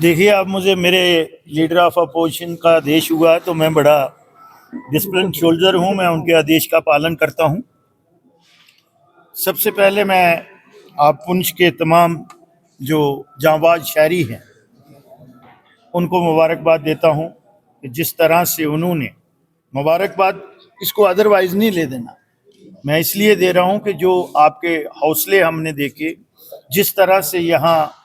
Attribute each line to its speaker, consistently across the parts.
Speaker 1: देखिए, अब मुझे मेरे लीडर ऑफ अपोजिशन का आदेश हुआ है तो मैं बड़ा डिसिप्लिन सोल्जर हूँ। मैं उनके आदेश का पालन करता हूँ। सबसे पहले मैं आप पुंछ के तमाम जो जांबाज शहरी हैं उनको मुबारकबाद देता हूँ कि जिस तरह से उन्होंने मुबारकबाद, इसको अदरवाइज नहीं ले देना, मैं इसलिए दे रहा हूँ कि जो आपके हौसले हमने देखे, जिस तरह से यहाँ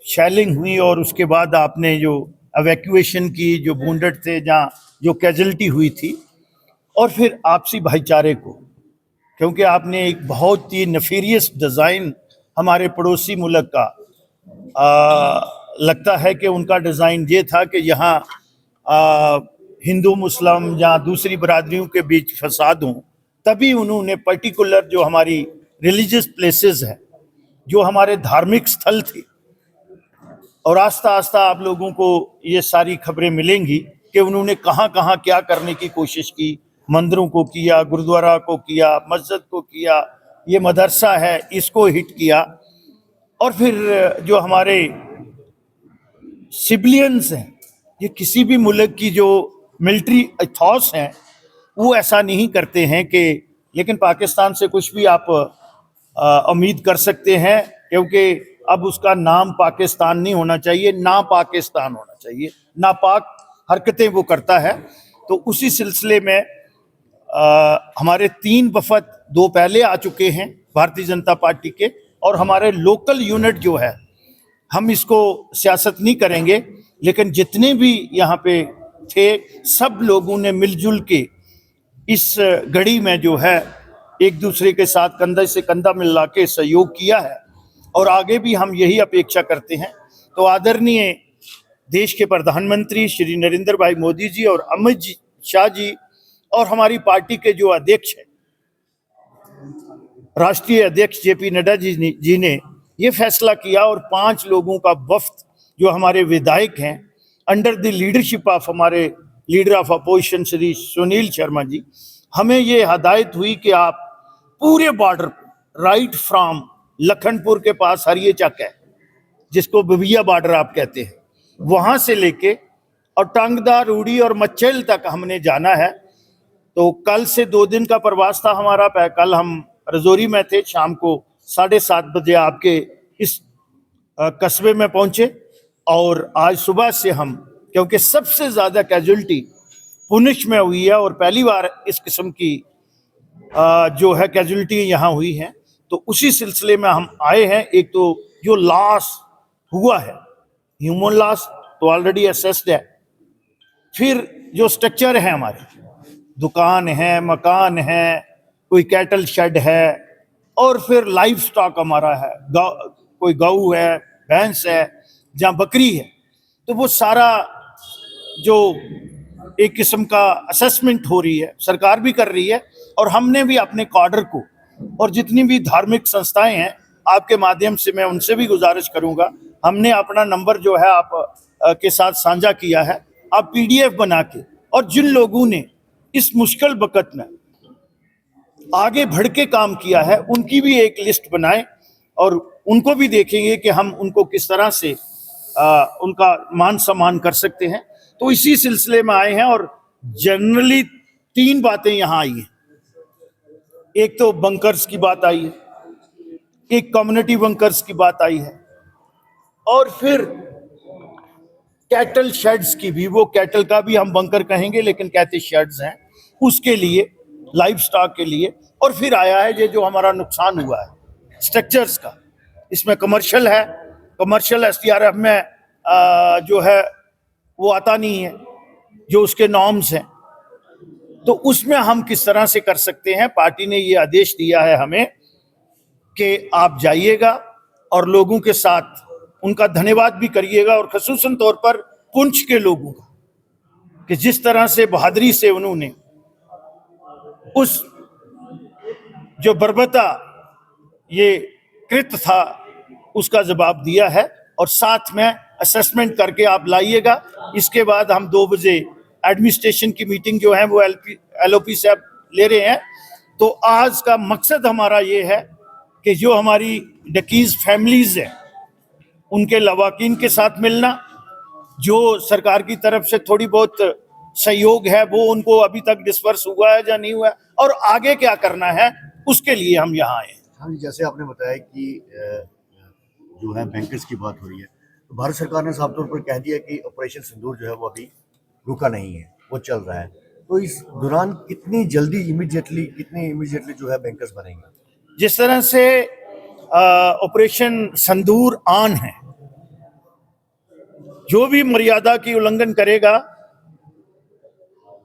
Speaker 1: शेलिंग हुई और उसके बाद आपने जो एवैक्यूएशन की, जो वुंडेड थे, जहाँ जो कैजुअल्टी हुई थी, और फिर आपसी भाईचारे को, क्योंकि आपने एक बहुत ही नफीरियस डिज़ाइन हमारे पड़ोसी मुल्क का लगता है कि उनका डिज़ाइन ये था कि यहाँ हिंदू मुस्लिम या दूसरी बरादरियों के बीच फसाद हों, तभी उन्होंने पर्टिकुलर जो हमारी रिलीजियस प्लेसेस हैं, जो हमारे धार्मिक स्थल थे, और आस्ता आस्ता आप लोगों को ये सारी खबरें मिलेंगी कि उन्होंने कहाँ कहाँ क्या करने की कोशिश की। मंदिरों को किया, गुरुद्वारा को किया, मस्जिद को किया, ये मदरसा है इसको हिट किया, और फिर जो हमारे सिविलियंस हैं, ये किसी भी मुल्क की जो मिलिट्री अथॉस हैं वो ऐसा नहीं करते हैं कि, लेकिन पाकिस्तान से कुछ भी आप उम्मीद कर सकते हैं, क्योंकि अब उसका नाम पाकिस्तान नहीं होना चाहिए, ना पाकिस्तान होना चाहिए। नापाक हरकतें वो करता है। तो उसी सिलसिले में हमारे 3 वफद, 2 पहले आ चुके हैं भारतीय जनता पार्टी के, और हमारे लोकल यूनिट जो है, हम इसको सियासत नहीं करेंगे, लेकिन जितने भी यहाँ पे थे सब लोगों ने मिलजुल के इस घड़ी में जो है एक दूसरे के साथ कंधे से कंधा मिला के सहयोग किया है, और आगे भी हम यही अपेक्षा करते हैं। तो आदरणीय देश के प्रधानमंत्री श्री नरेंद्र भाई मोदी जी और अमित शाह जी और हमारी पार्टी के जो अध्यक्ष हैं, राष्ट्रीय अध्यक्ष जेपी नड्डा जी ने ये फैसला किया, और 5 लोगों का वफ्द जो हमारे विधायक हैं, अंडर द लीडरशिप ऑफ हमारे leader of opposition Shri Sunil Sharma ji, हमें ये हदायत हुई कि आप पूरे बॉर्डर, राइट फ्रॉम लखनपुर के पास हरिये चक है, जिसको बबिया बॉर्डर आप कहते हैं, वहां से लेके और टांगदा, रूड़ी और मच्छेल तक हमने जाना है। तो कल से 2 दिन का प्रवास था हमारा। कल हम रजौरी में थे, शाम को 7:30 बजे आपके इस कस्बे में पहुंचे, और आज सुबह से हम, क्योंकि सबसे ज्यादा कैजुअल्टी पुंछ में हुई है और पहली बार इस किस्म की जो है कैजुअल्टी यहाँ हुई है, तो उसी सिलसिले में हम आए हैं। एक तो जो लॉस हुआ है, ह्यूमन लॉस तो ऑलरेडी असेस्ड है, फिर जो स्ट्रक्चर है हमारे, दुकान है, मकान है, कोई कैटल शेड है, और फिर लाइफ स्टॉक हमारा है, कोई गऊ है, भैंस है, जहाँ बकरी है, तो वो सारा जो एक किस्म का असेसमेंट हो रही है, सरकार भी कर रही है, और हमने भी अपने कॉडर को, और जितनी भी धार्मिक संस्थाएं हैं, आपके माध्यम से मैं उनसे भी गुजारिश करूंगा, हमने अपना नंबर जो है आप के साथ साझा किया है, आप PDF बना के, और जिन लोगों ने इस मुश्किल वक्त में आगे बढ़ के काम किया है उनकी भी एक लिस्ट बनाएं, और उनको भी देखेंगे कि हम उनको किस तरह से उनका मान सम्मान कर सकते हैं। तो इसी सिलसिले में आए हैं, और जनरली 3 बातें यहाँ आई हैं। एक तो बंकर्स की बात आई है, एक कम्युनिटी बंकर्स की बात आई है, और फिर कैटल शेड्स की भी, वो कैटल का भी हम बंकर कहेंगे लेकिन कहते शेड्स हैं, उसके लिए, लाइफ स्टॉक के लिए। और फिर आया है ये जो हमारा नुकसान हुआ है स्ट्रक्चर्स का, इसमें कमर्शियल है, कमर्शियल STRF में जो है वो आता नहीं है, जो उसके नॉर्म्स हैं, तो उसमें हम किस तरह से कर सकते हैं। पार्टी ने ये आदेश दिया है हमें कि आप जाइएगा और लोगों के साथ उनका धन्यवाद भी करिएगा, और खसूसन तौर पर पुंछ के लोगों का, कि जिस तरह से बहादुरी से उन्होंने उस जो बर्बरता ये कृत था उसका जवाब दिया है, और साथ में असेसमेंट करके आप लाइएगा। इसके बाद हम 2 बजे एडमिनिस्ट्रेशन की मीटिंग जो है वो LOP साहब ले रहे हैं। तो आज का मकसद हमारा ये है कि जो हमारी डकीज फैमिलीज हैं उनके लवाकिन के साथ मिलना, जो सरकार की तरफ से थोड़ी बहुत सहयोग है वो उनको अभी तक डिस्पर्स हुआ है या नहीं हुआ है, और आगे क्या करना है उसके लिए हम यहाँ आए हैं।
Speaker 2: हाँ जी, जैसे आपने बताया कि जो है बैंकर्स की बात हो रही है, तो भारत सरकार ने साफ तौर पर कह दिया कि ऑपरेशन सिंदूर जो है वो अभी रुका नहीं है, वो चल रहा है। तो इस दौरान कितनी इमीडिएटली जो है बैंकर्स बनेंगे?
Speaker 1: जिस तरह से ऑपरेशन संदूर ऑन है, जो भी मर्यादा की उल्लंघन करेगा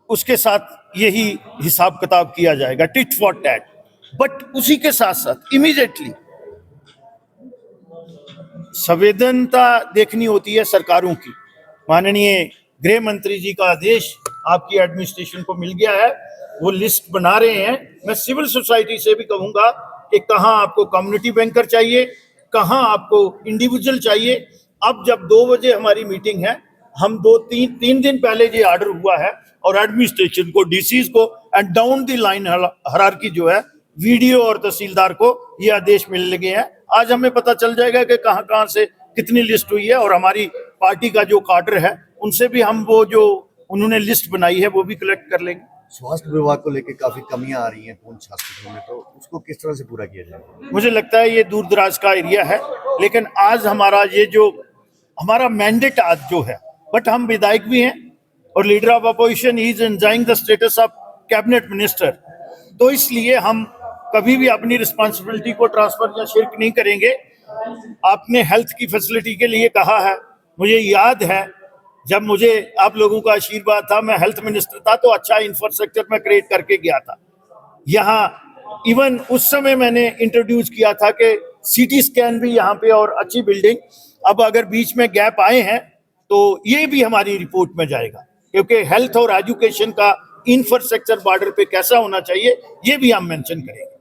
Speaker 1: उसके साथ यही हिसाब किताब किया जाएगा, टिट फॉर टैट। बट उसी के साथ साथ इमीडिएटली संवेदनता देखनी होती है सरकारों की। माननीय गृह मंत्री जी का आदेश आपकी एडमिनिस्ट्रेशन को मिल गया है, वो लिस्ट बना रहे हैं। मैं सिविल सोसाइटी से भी कहूंगा कि कहाँ आपको कम्युनिटी बैंकर चाहिए, कहाँ आपको इंडिविजुअल चाहिए। अब जब 2 बजे हमारी मीटिंग है, हम 2-3 दिन पहले ये ऑर्डर हुआ है और एडमिनिस्ट्रेशन को, डीसीज को and down the line hierarchy जो है वीडियो और तहसीलदार को ये आदेश मिल लगे हैं। आज हमें पता चल जाएगा कि कहाँ कहाँ से कितनी लिस्ट हुई है, और हमारी पार्टी का जो काडर है उनसे भी हम वो जो उन्होंने लिस्ट बनाई है वो भी कलेक्ट कर लेंगे।
Speaker 2: स्वास्थ्य विभाग को लेकर काफी कमियां आ रही हैं पूंछ हॉस्पिटल में, तो उसको किस तरह से पूरा किया जाएगा?
Speaker 1: मुझे लगता है ये दूर दराज का एरिया है, लेकिन आज हमारा ये जो हमारा मैंडेट आज जो है, बट हम विधायक भी हैं और leader of opposition is enjoying the status of cabinet minister, तो इसलिए हम कभी भी अपनी रिस्पॉन्सिबिलिटी को ट्रांसफर या शिरक नहीं करेंगे। आपने हेल्थ की फैसिलिटी के लिए कहा है, मुझे याद है जब मुझे आप लोगों का आशीर्वाद था, मैं हेल्थ मिनिस्टर था, तो अच्छा इंफ्रास्ट्रक्चर मैं क्रिएट करके गया था यहाँ। इवन उस समय मैंने इंट्रोड्यूस किया था कि सीटी स्कैन भी यहाँ पे और अच्छी बिल्डिंग। अब अगर बीच में गैप आए हैं तो ये भी हमारी रिपोर्ट में जाएगा, क्योंकि हेल्थ और एजुकेशन का इंफ्रास्ट्रक्चर बॉर्डर पे कैसा होना चाहिए ये भी हम मेंशन करेंगे।